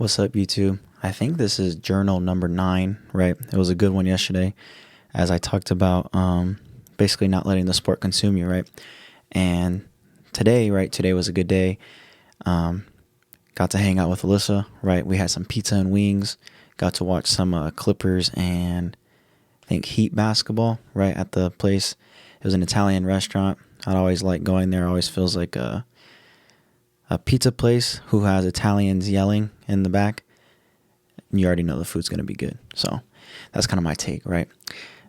What's up, YouTube? I think this is journal number 9, right? It was a good one yesterday as I talked about basically not letting the sport consume you, right? And today, right? Today was a good day. Um, got to hang out with Alyssa, right? We had some pizza and wings. Got to watch some Clippers and I think Heat basketball, right? At the place. It was an Italian restaurant. I'd always like going there. Always feels like a pizza place who has Italians yelling in the back. You already know the food's going to be good. So that's kind of my take, right?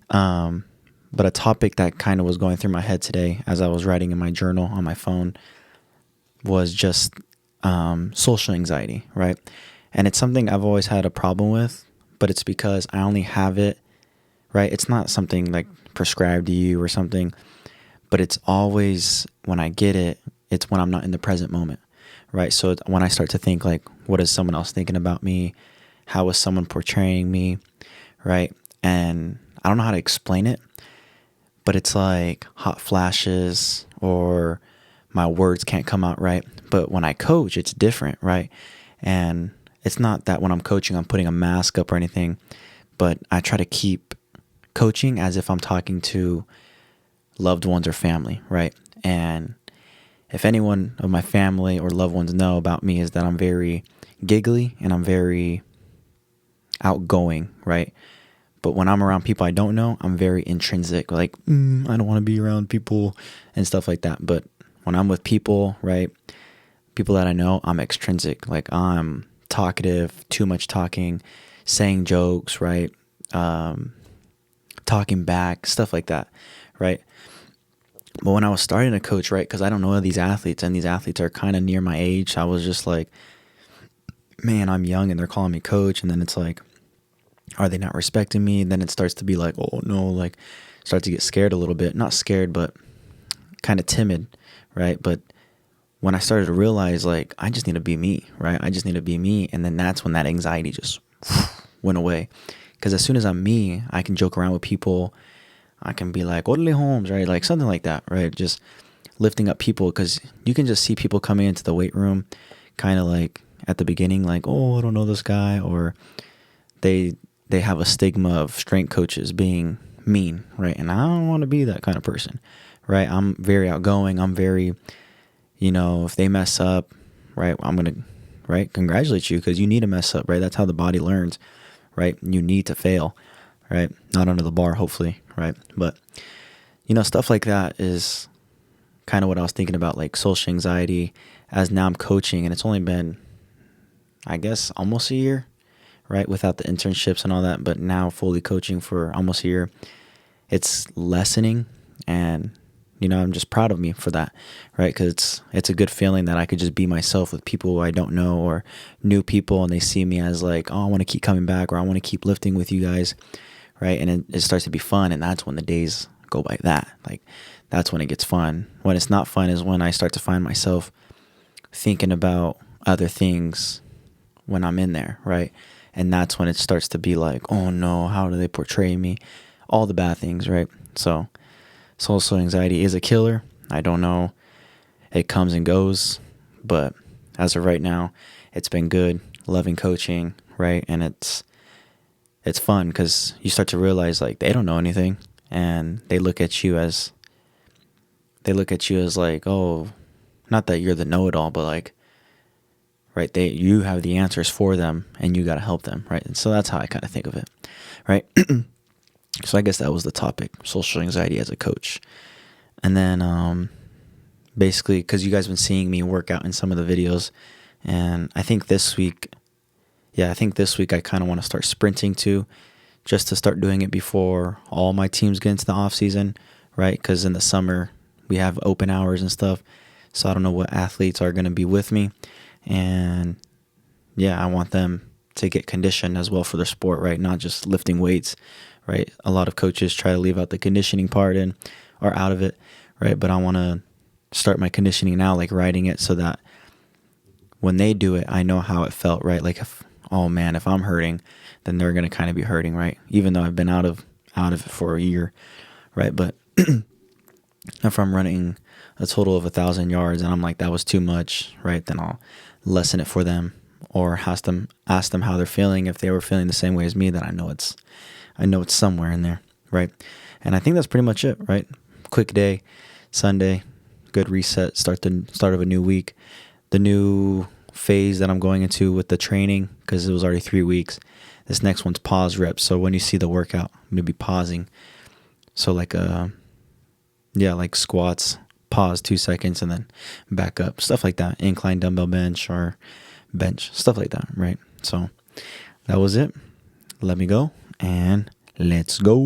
But a topic that kind of was going through my head today as I was writing in my journal on my phone was just social anxiety, right? And it's something I've always had a problem with, but it's because I only have it, right? It's not something like prescribed to you or something, but it's always when I get it, it's when I'm not in the present moment, right? So when I start to think like, what is someone else thinking about me? How is someone portraying me, right? And I don't know how to explain it, but it's like hot flashes or my words can't come out right. But when I coach, it's different, right? And it's not that when I'm coaching, I'm putting a mask up or anything, but I try to keep coaching as if I'm talking to loved ones or family, right? And if anyone of my family or loved ones know about me is that I'm very giggly and I'm very outgoing, right? But when I'm around people I don't know, I'm very intrinsic, like I don't want to be around people and stuff like that. But when I'm with people, right, people that I know, I'm extrinsic, like I'm talkative, too much talking, saying jokes, right, talking back, stuff like that, right? But when I was starting to coach, right, because I don't know these athletes, and these athletes are kind of near my age, I was just like, man, I'm young, and they're calling me coach, and then it's like, are they not respecting me? And then it starts to be like, oh no, like, start to get scared a little bit. Not scared, but kind of timid, right? But when I started to realize, like, I just need to be me, right? I just need to be me, and then that's when that anxiety just went away. Because as soon as I'm me, I can joke around with people. I can be like, Orderly Holmes, right? Like something like that, right? Just lifting up people because you can just see people coming into the weight room kind of like at the beginning, like, oh, I don't know this guy. Or they have a stigma of strength coaches being mean, right? And I don't want to be that kind of person, right? I'm very outgoing. I'm very, if they mess up, right, I'm going to, right, congratulate you because you need to mess up, right? That's how the body learns, right? You need to fail, right? Not under the bar, hopefully, right? But, stuff like that is kind of what I was thinking about, like social anxiety, as now I'm coaching, and it's only been, I guess, almost a year, right? Without the internships and all that, but now fully coaching for almost a year. It's lessening, and, I'm just proud of me for that, right? Because it's a good feeling that I could just be myself with people who I don't know or new people, and they see me as like, oh, I want to keep coming back, or I want to keep lifting with you guys, right? And it starts to be fun, and that's when the days go by that. Like, that's when it gets fun. When it's not fun is when I start to find myself thinking about other things when I'm in there, right? And that's when it starts to be like, oh no, how do they portray me? All the bad things, right? So social anxiety is a killer. I don't know. It comes and goes, but as of right now, it's been good. Loving coaching, right? And it's fun because you start to realize like they don't know anything, and they look at you as like, oh, not that you're the know-it-all, but like, right, you have the answers for them, and you got to help them, right? And so that's how I kind of think of it, right? So I guess that was the topic, social anxiety as a coach. And then basically, because you guys have been seeing me work out in some of the videos, and I think this week I kind of want to start sprinting too, just to start doing it before all my teams get into the off season, right? Because in the summer we have open hours and stuff, so I don't know what athletes are going to be with me, and yeah, I want them to get conditioned as well for their sport, right? Not just lifting weights, right? A lot of coaches try to leave out the conditioning part or out of it, right? But I want to start my conditioning now, like writing it, so that when they do it, I know how it felt, right? Like, if I'm hurting, then they're going to kind of be hurting, right? Even though I've been out of it for a year, right? But if I'm running a total of 1,000 yards and I'm like, that was too much, right? Then I'll lessen it for them, or ask them how they're feeling. If they were feeling the same way as me, then I know it's somewhere in there, right? And I think that's pretty much it, right? Quick day, Sunday, good reset, start of a new week. The new phase that I'm going into with the training, because it was already 3 weeks. This next one's pause reps. So when you see the workout, I'm gonna be pausing. So like squats, pause 2 seconds and then back up, stuff like that. Incline dumbbell bench or bench, stuff like that, right? So that was it. Let me go and let's go.